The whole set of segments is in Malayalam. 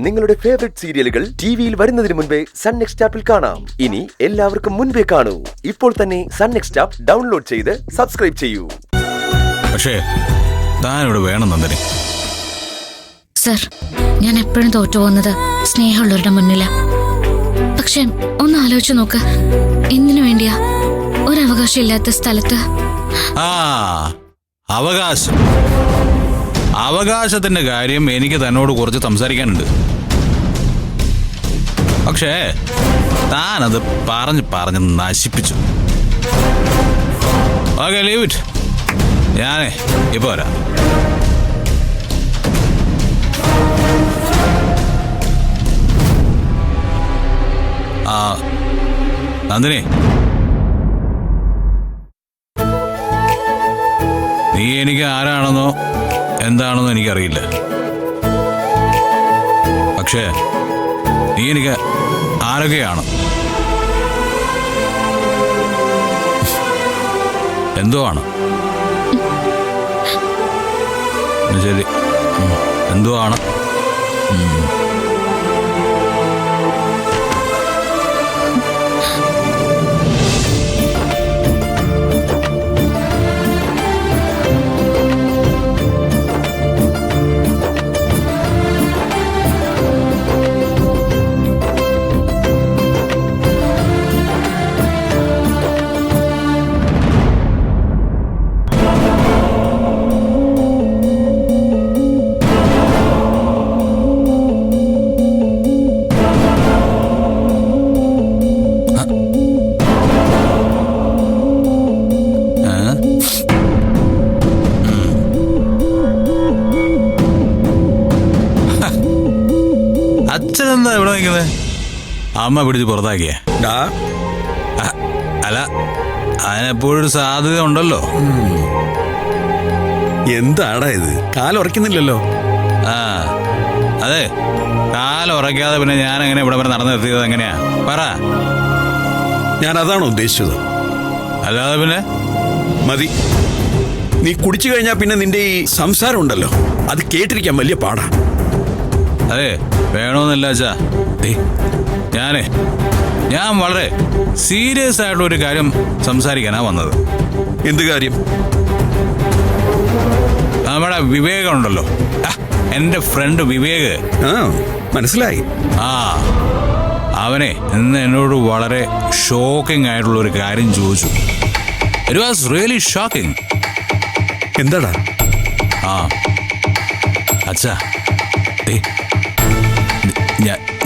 നിങ്ങളുടെ ഫേവറേറ്റ് സീരിയലുകൾ ടിവിയിൽ വരുന്നതിന് മുൻപേ സൺ നെക്സ്റ്റ് ആപ്പിൽ കാണാം. ഇനി എല്ലാവർക്കും മുൻപേ കാണൂ. ഇപ്പോൾ തന്നെ സൺ നെക്സ്റ്റ് ആപ്പ് ഡൗൺലോഡ് ചെയ്ത് സബ്സ്ക്രൈബ് ചെയ്യൂ. പക്ഷേ താനിവിടെ വേണം നന്ദിനി. സർ, ഞാൻ എപ്പോഴും തോറ്റു പോകുന്നത് സ്നേഹമുള്ളവരുടെ മുന്നില. പക്ഷെ ഒന്ന് ആലോചിച്ചു നോക്ക്, എന്തിനു വേണ്ടിയാ ഒരവകാശം ഇല്ലാത്ത സ്ഥലത്ത്? അവകാശം, അവകാശത്തിന്റെ കാര്യം എനിക്ക് തന്നോട് കുറച്ച് സംസാരിക്കാനുണ്ട്. പക്ഷേ താനത് പറഞ്ഞ് നശിപ്പിച്ചു. Okay, leave it. ഞാനേ ഇപ്പൊ വരാം. നന്ദിനി, നീ എനിക്ക് ആരാണെന്നോ എന്താണെന്നോ എനിക്കറിയില്ല. പക്ഷേ നീ എനിക്ക് ആരൊക്കെയാണ്, എന്തോ ആണ്. ശരി, എന്തോ ആണ്. അച്ഛനെന്താ ഇവിടെ നിൽക്കുന്നത്? അമ്മ പിടിച്ച് പുറത്താക്കിയ? അല്ല, അതിനെപ്പോഴൊരു സാധ്യത ഉണ്ടല്ലോ. എന്താടാ ഇത്, കാലുറക്കുന്നില്ലല്ലോ. അതെ, കാലുറക്കാതെ പിന്നെ ഞാൻ എങ്ങനെ ഇവിടെ വരെ നടന്നു നിർത്തിയത്? എങ്ങനെയാ പറ. ഞാൻ അതാണോ ഉദ്ദേശിച്ചത്? അല്ലാതെ പിന്നെ മതി. നീ കുടിച്ചു കഴിഞ്ഞാൽ പിന്നെ നിന്റെ ഈ സംസാരം ഉണ്ടല്ലോ, അത് കേട്ടിരിക്കാൻ വലിയ പാടാ. അതെ, വേണമെന്നില്ല അച്ഛാ. ഞാൻ വളരെ സീരിയസ് ആയിട്ടുള്ള ഒരു കാര്യം സംസാരിക്കാനാ വന്നത്. എന്ത് കാര്യം? നമ്മുടെ വിവേകം ഉണ്ടല്ലോ, എന്റെ ഫ്രണ്ട് വിവേക്. മനസ്സിലായി. അവനെ ഇന്ന് എന്നോട് വളരെ ഷോക്കിംഗ് ആയിട്ടുള്ള ഒരു കാര്യം ചോദിച്ചു. It was really shocking. എന്താടാ? അച്ഛാ,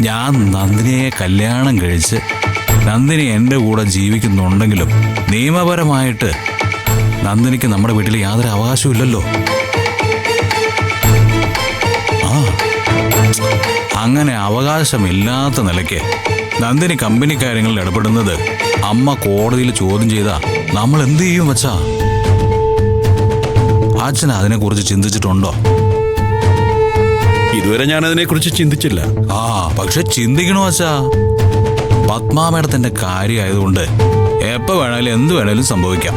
ഞാൻ നന്ദിനിയെ കല്യാണം കഴിച്ച് നന്ദിനി എൻ്റെ കൂടെ ജീവിക്കുന്നുണ്ടെങ്കിലും നിയമപരമായിട്ട് നന്ദിനിക്ക് നമ്മുടെ വീട്ടിൽ യാതൊരു അവകാശവും ഇല്ലല്ലോ. അങ്ങനെ അവകാശമില്ലാത്ത നിലയ്ക്ക് നന്ദിനി കമ്പനി കാര്യങ്ങളിൽ ഇടപെടുന്നത് അമ്മ കോടതിയിൽ ചോദ്യം ചെയ്താ നമ്മൾ എന്ത് ചെയ്യും വച്ചാ? അച്ഛൻ അതിനെക്കുറിച്ച് ചിന്തിച്ചിട്ടുണ്ടോ? ഇതുവരെ ഞാൻ അതിനെക്കുറിച്ച് ചിന്തിച്ചില്ല. പക്ഷെ ചിന്തിക്കണോ അച്ഛാ? പത്മാമേടത്തിന്റെ കാര്യമായതുകൊണ്ട് എപ്പോ വേണേലും എന്ത് വേണേലും സംഭവിക്കാം.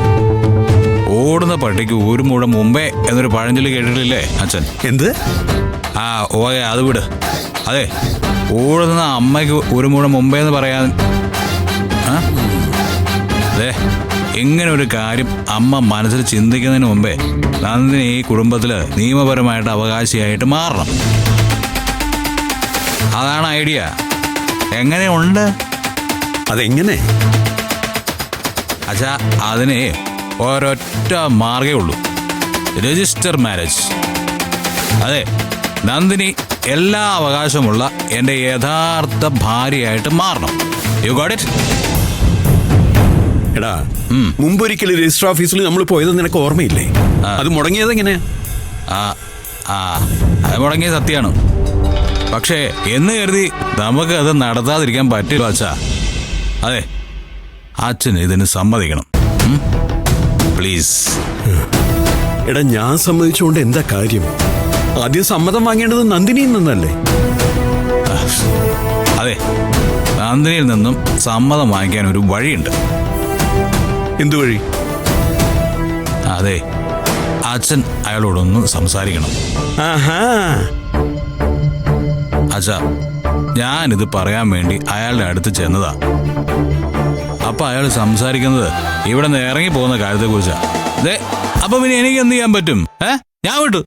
ഓടുന്ന പട്ടിക്ക് ഒരു മുഴം മുമ്പേ എന്നൊരു പഴഞ്ചൊല്ലി കേട്ടിട്ടില്ലേ അച്ഛൻ? എന്ത്? ഓകെ, അത് വിട്. അതെ, ഓടുന്ന അമ്മയ്ക്ക് ഒരു മുഴം മുമ്പേ എന്ന് പറയാൻ. അതെ, ഇങ്ങനെ ഒരു കാര്യം അമ്മ മനസ്സിൽ ചിന്തിക്കുന്നതിന് മുമ്പേ നന്ദിനി ഈ കുടുംബത്തില് നിയമപരമായിട്ട് അവകാശിയായിട്ട് മാറണം. അതാണ് ഐഡിയ. എങ്ങനെയുണ്ട്? അതെങ്ങനെ? അച്ഛാ, അതിന് ഒരൊറ്റ മാർഗേ ഉള്ളൂ, രജിസ്റ്റർ മാരേജ്. അതെ, നന്ദിനി എല്ലാ അവകാശമുള്ള എൻ്റെ യഥാർത്ഥ ഭാര്യയായിട്ട് മാറണം. You got it? എടാ, മുമ്പൊരിക്കൽ രജിസ്റ്റർ ഓഫീസിൽ നമ്മൾ പോയത് നിനക്ക് ഓർമ്മയില്ലേ? അത് മുടങ്ങിയത് എങ്ങനെയാ? അത് മുടങ്ങിയ സത്യമാണ്. പക്ഷേ എന്ന് കരുതി നമുക്ക് അത് നടത്താതിരിക്കാൻ പറ്റില്ല അച്ഛാ. അതെ, അച്ഛൻ ഇതിന് സമ്മതിക്കണം, പ്ലീസ്. എടാ, ഞാൻ സമ്മതിച്ചുകൊണ്ട് എന്താ കാര്യം? ആദ്യം സമ്മതം വാങ്ങേണ്ടത് നന്ദിനിയിൽ നിന്നല്ലേ? അതെ, നന്ദിനിയിൽ നിന്നും സമ്മതം വാങ്ങിക്കാൻ ഒരു വഴിയുണ്ട്. എന്തു വഴി? അതെ, അച്ഛൻ അയാളോടൊന്ന് സംസാരിക്കണം. ആഹാ, അച്ഛാ, ഞാനിത് പറയാൻ വേണ്ടി അയാളുടെ അടുത്ത് ചെന്നതാ. അപ്പൊ അയാൾ സംസാരിക്കുന്നത് ഇവിടെ നിന്ന് ഇറങ്ങി പോകുന്ന കാര്യത്തെ കുറിച്ചാ. അപ്പൊ പിന്നെ എനിക്ക് എന്ത് ചെയ്യാൻ പറ്റും? ഞാൻ വിട്ടു.